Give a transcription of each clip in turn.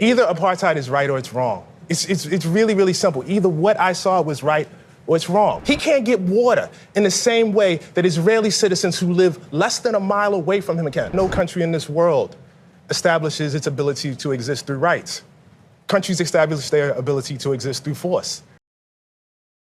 Either apartheid is right or it's wrong. It's really, really simple. Either what I saw was right or it's wrong. He can't get water in the same way that Israeli citizens who live less than a mile away from him can. No country in this world establishes its ability to exist through rights. Countries establish their ability to exist through force.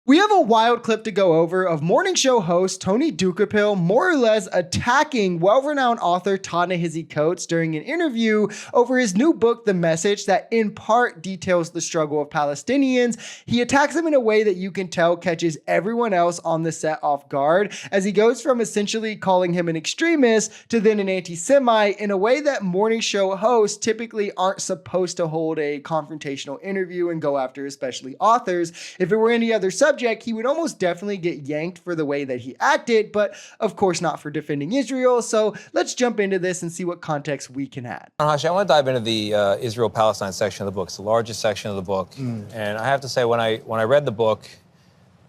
We have a wild clip to go over of morning show host Tony Ducapil more or less attacking well-renowned author Ta-Nehisi Coates during an interview over his new book, The Message, that in part details the struggle of Palestinians. He attacks him in a way that you can tell catches everyone else on the set off guard, as he goes from essentially calling him an extremist to then an anti-Semite in a way that morning show hosts typically aren't supposed to hold a confrontational interview and go after especially authors. If it were any other subject, he would almost definitely get yanked for the way that he acted, but of course not for defending Israel. So let's jump into this and see what context we can add. Hashi, I want to dive into the Israel-Palestine section of the book. It's the largest section of the book. And I have to say, when I read the book,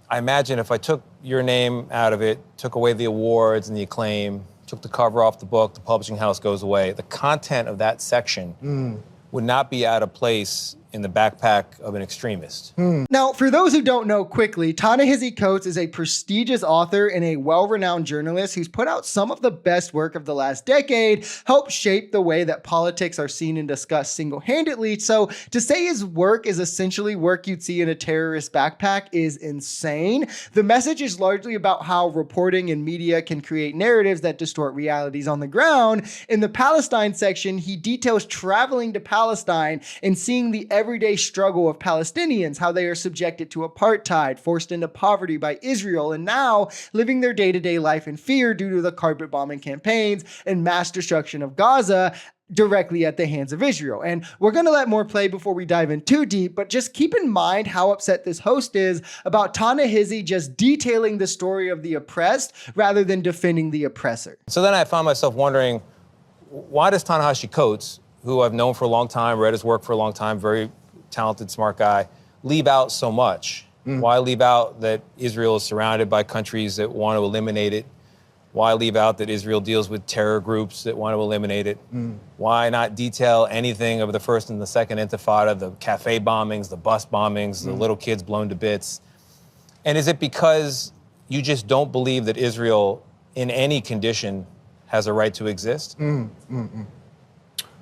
I imagine if I took your name out of it, took away the awards and the acclaim, took the cover off the book, the publishing house goes away, the content of that section would not be out of place in the backpack of an extremist. Now, for those who don't know quickly, Ta-Nehisi Coates is a prestigious author and a well-renowned journalist who's put out some of the best work of the last decade, helped shape the way that politics are seen and discussed single-handedly. So to say his work is essentially work you'd see in a terrorist backpack is insane. The Message is largely about how reporting and media can create narratives that distort realities on the ground. In the Palestine section, he details traveling to Palestine and seeing the everyday struggle of Palestinians, how they are subjected to apartheid, forced into poverty by Israel, and now living their day-to-day life in fear due to the carpet bombing campaigns and mass destruction of Gaza directly at the hands of Israel. And we're going to let more play before we dive in too deep, but just keep in mind how upset this host is about Ta-Nehisi just detailing the story of the oppressed rather than defending the oppressor. So then I found myself wondering, why does Ta-Nehisi Coates, who I've known for a long time, read his work for a long time, very talented, smart guy, leave out so much? Why leave out that Israel is surrounded by countries that want to eliminate it? Why leave out that Israel deals with terror groups that want to eliminate it? Why not detail anything of the first and the second intifada, the cafe bombings, the bus bombings, the little kids blown to bits? And is it because you just don't believe that Israel, in any condition, has a right to exist?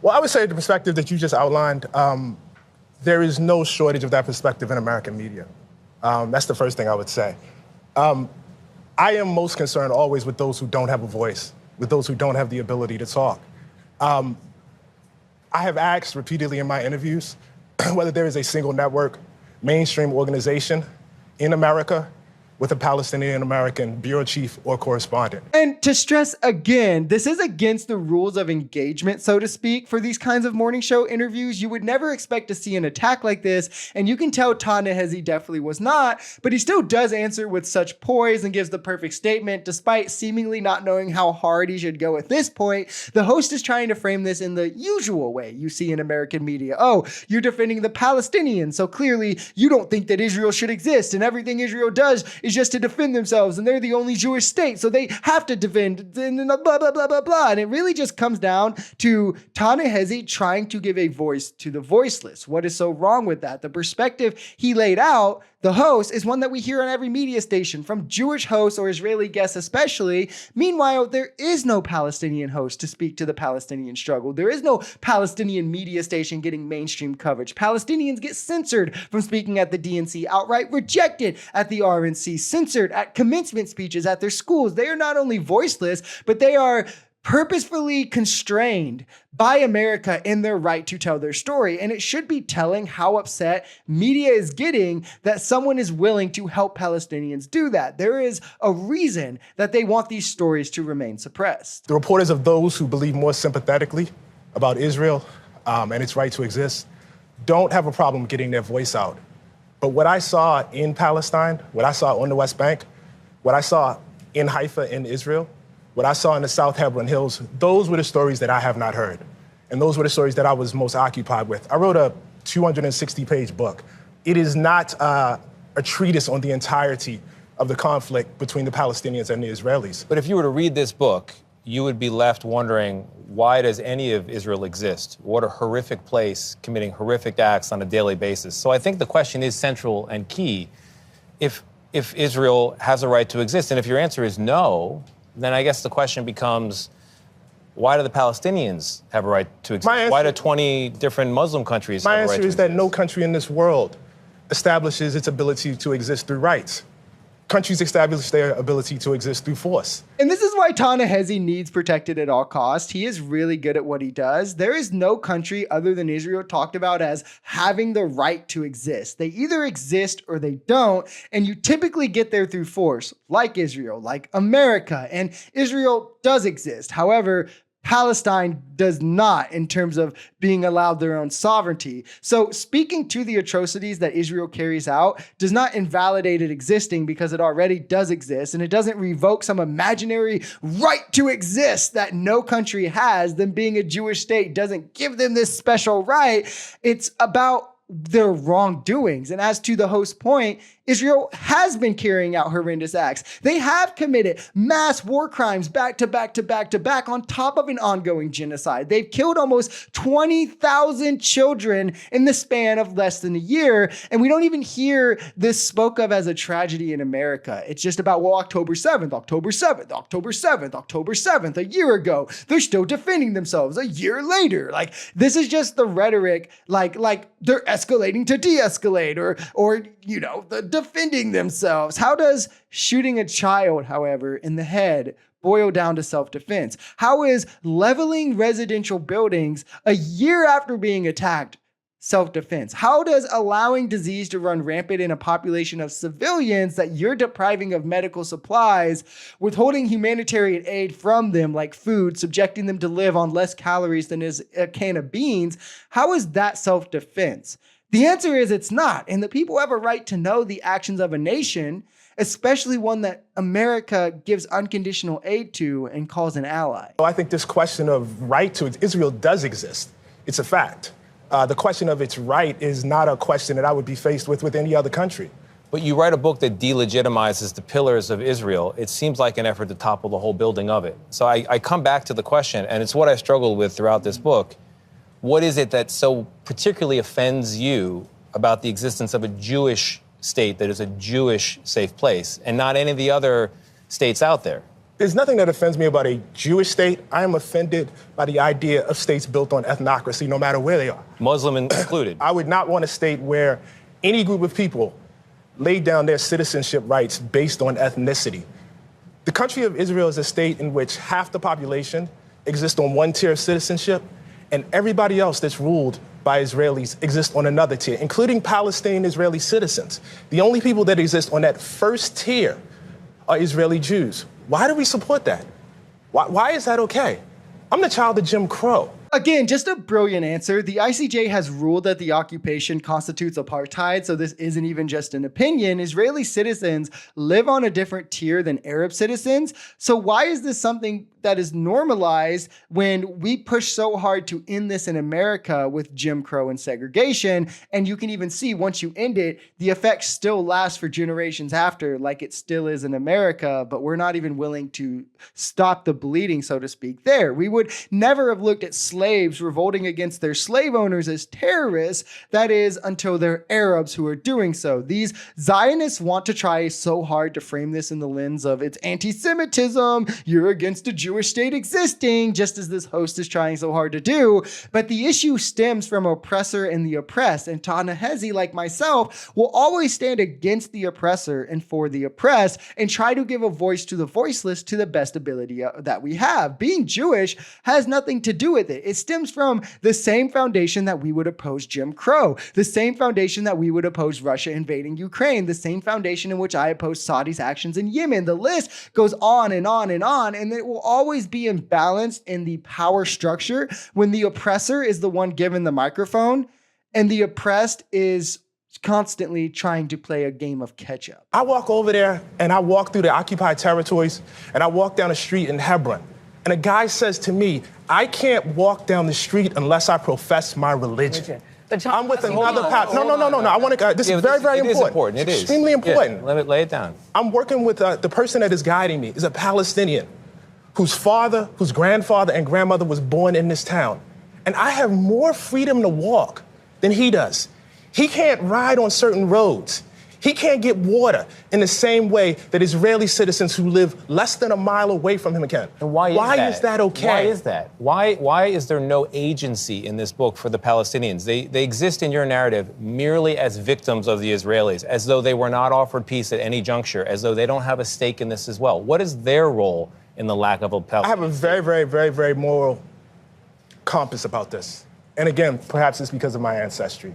Well, I would say the perspective that you just outlined, there is no shortage of that perspective in American media. That's the first thing I would say. I am most concerned always with those who don't have a voice, with those who don't have the ability to talk. I have asked repeatedly in my interviews whether there is a single network, mainstream organization in America with a Palestinian-American bureau chief or correspondent. And to stress again, this is against the rules of engagement, so to speak. For these kinds of morning show interviews, you would never expect to see an attack like this, and you can tell Ta-Nehisi definitely was not, but he still does answer with such poise and gives the perfect statement, despite seemingly not knowing how hard he should go at this point. The host is trying to frame this in the usual way you see in American media. Oh, you're defending the Palestinians, so clearly you don't think that Israel should exist, and everything Israel does is just to defend themselves, and they're the only Jewish state, so they have to defend, and blah, blah, blah, blah, blah. And it really just comes down to Ta-Nehisi trying to give a voice to the voiceless. What is so wrong with that? The perspective he laid out, the host, is one that we hear on every media station, from Jewish hosts or Israeli guests especially. Meanwhile, there is no Palestinian host to speak to the Palestinian struggle. There is no Palestinian media station getting mainstream coverage. Palestinians get censored from speaking at the DNC, outright rejected at the RNC, censored at commencement speeches at their schools. They are not only voiceless, but they are purposefully constrained by America in their right to tell their story. And it should be telling how upset media is getting that someone is willing to help Palestinians do that. There is a reason that they want these stories to remain suppressed. The reporters of those who believe more sympathetically about Israel and its right to exist don't have a problem getting their voice out. But what I saw in Palestine, what I saw on the West Bank, what I saw in Haifa in Israel, what I saw in the South Hebron Hills, those were the stories that I have not heard. And those were the stories that I was most occupied with. I wrote a 260-page book. It is not a treatise on the entirety of the conflict between the Palestinians and the Israelis. But if you were to read this book you would be left wondering, why does any of Israel exist? What a horrific place, committing horrific acts on a daily basis. So I think the question is central and key. If Israel has a right to exist, and if your answer is no, then I guess the question becomes, why do the Palestinians have a right to exist? Why do 20 different Muslim countries have a right to exist? My answer is that no country in this world establishes its ability to exist through rights. Countries establish their ability to exist through force. And this is why Ta-Nehisi needs protected at all costs. He is really good at what he does. There is no country other than Israel talked about as having the right to exist. They either exist or they don't, and you typically get there through force, like Israel, like America, and Israel does exist. However, Palestine does not in terms of being allowed their own sovereignty. So speaking to the atrocities that Israel carries out does not invalidate it existing because it already does exist, and it doesn't revoke some imaginary right to exist that no country has. Them being a Jewish state doesn't give them this special right. It's about their wrongdoings. And as to the host's point, Israel has been carrying out horrendous acts. They have committed mass war crimes back to back to back to back on top of an ongoing genocide. They've killed almost 20,000 children in the span of less than a year. And we don't even hear this spoke of as a tragedy in America. It's just about, well, October 7th, October 7th, October 7th, October 7th, a year ago. They're still defending themselves a year later. Like, this is just the rhetoric, like they're escalating to de-escalate or you know, the defending themselves. How does shooting a child, however, in the head boil down to self-defense? How is leveling residential buildings a year after being attacked self-defense? How does allowing disease to run rampant in a population of civilians that you're depriving of medical supplies, withholding humanitarian aid from them like food, subjecting them to live on less calories than is a can of beans, how is that self-defense? The answer is it's not. And the people have a right to know the actions of a nation, especially one that America gives unconditional aid to and calls an ally. I think this question of right to Israel does exist. It's a fact. The question of its right is not a question that I would be faced with any other country. But you write a book that delegitimizes the pillars of Israel. It seems like an effort to topple the whole building of it. So I come back to the question, and it's what I struggled with throughout this book. What is it that so particularly offends you about the existence of a Jewish state that is a Jewish safe place and not any of the other states out there? There's nothing that offends me about a Jewish state. I am offended by the idea of states built on ethnocracy, no matter where they are. Muslim included. I would not want a state where any group of people laid down their citizenship rights based on ethnicity. The country of Israel is a state in which half the population exists on one tier of citizenship, and everybody else that's ruled by Israelis exists on another tier, including Palestinian Israeli citizens. The only people that exist on that first tier are Israeli Jews. Why do we support that? Why is that okay? I'm the child of Jim Crow. Again, just a brilliant answer. The ICJ has ruled that the occupation constitutes apartheid, so this isn't even just an opinion. Israeli citizens live on a different tier than Arab citizens. So why is this something that is normalized when we push so hard to end this in America with Jim Crow and segregation? And you can even see once you end it, the effects still last for generations after, like it still is in America, but we're not even willing to stop the bleeding, so to speak, there. We would never have looked at slaves revolting against their slave owners as terrorists, that is, until they're Arabs who are doing so. These Zionists want to try so hard to frame this in the lens of it's anti-Semitism, you're against a Jewish state existing, just as this host is trying so hard to do. But the issue stems from oppressor and the oppressed, and Ta-Nehisi, like myself, will always stand against the oppressor and for the oppressed and try to give a voice to the voiceless to the best ability that we have. Being Jewish has nothing to do with it. It stems from the same foundation that we would oppose Jim Crow, the same foundation that we would oppose Russia invading Ukraine, the same foundation in which I oppose Saudi's actions in Yemen. The list goes on and on and on, and it will always be imbalanced in the power structure when the oppressor is the one given the microphone and the oppressed is constantly trying to play a game of catch up. I walk over there and I walk through the occupied territories and I walk down the street in Hebron. And a guy says to me, I can't walk down the street unless I profess my religion. I'm with another pastor. No. I want to. This is very, very important. It is important. It is extremely important. Yeah, let it lay it down. I'm working with the person that is guiding me is a Palestinian whose father, whose grandfather and grandmother was born in this town. And I have more freedom to walk than he does. He can't ride on certain roads. He can't get water in the same way that Israeli citizens who live less than a mile away from him can. And why is that okay? Why is that? Why is there no agency in this book for the Palestinians? They exist in your narrative merely as victims of the Israelis, as though they were not offered peace at any juncture, as though they don't have a stake in this as well. What is their role in the lack of a Palestinian? I have a very, very, very, very moral compass about this. And again, perhaps it's because of my ancestry.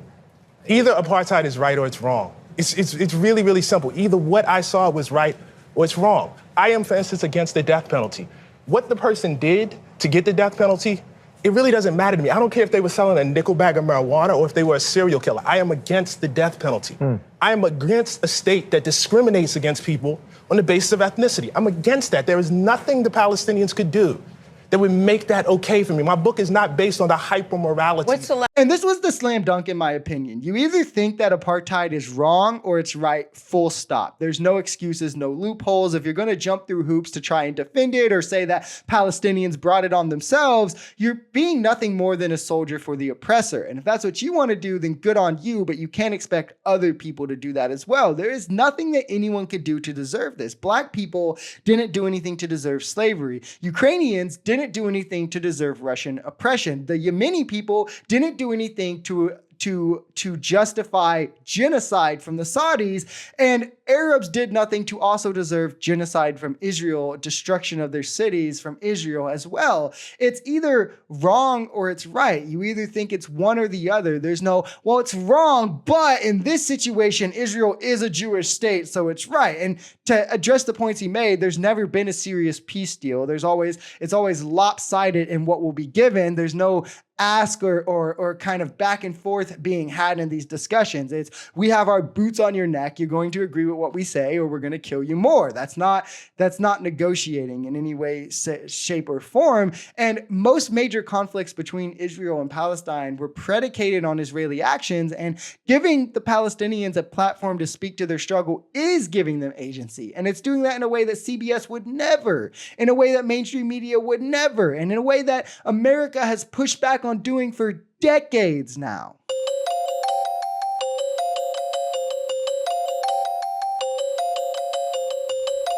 Either apartheid is right or it's wrong. It's really, really simple. Either what I saw was right or it's wrong. I am, for instance, against the death penalty. What the person did to get the death penalty, it really doesn't matter to me. I don't care if they were selling a nickel bag of marijuana or if they were a serial killer. I am against the death penalty. I am against a state that discriminates against people on the basis of ethnicity. I'm against that. There is nothing the Palestinians could do that would make that okay for me. My book is not based on the hyper-morality. And this was the slam dunk in my opinion. You either think that apartheid is wrong or it's right, full stop. There's no excuses, no loopholes. If you're gonna jump through hoops to try and defend it or say that Palestinians brought it on themselves, you're being nothing more than a soldier for the oppressor. And if that's what you wanna do, then good on you, but you can't expect other people to do that as well. There is nothing that anyone could do to deserve this. Black people didn't do anything to deserve slavery. Ukrainians didn't do anything to deserve Russian oppression. The Yemeni people didn't do anything to justify genocide from the Saudis, and Arabs did nothing to also deserve genocide from Israel, destruction of their cities from Israel as well. It's either wrong or it's right. You either think it's one or the other. There's no, well, it's wrong, but in this situation, Israel is a Jewish state, so it's right. And to address the points he made, there's never been a serious peace deal. It's always lopsided in what will be given. There's no ask or kind of back and forth being had in these discussions. It's, we have our boots on your neck. You're going to agree with what we say, or we're going to kill you more. That's not negotiating in any way, shape, or form. And most major conflicts between Israel and Palestine were predicated on Israeli actions, and giving the Palestinians a platform to speak to their struggle is giving them agency. And it's doing that in a way that CBS would never, in a way that mainstream media would never, and in a way that America has pushed back on doing for decades now.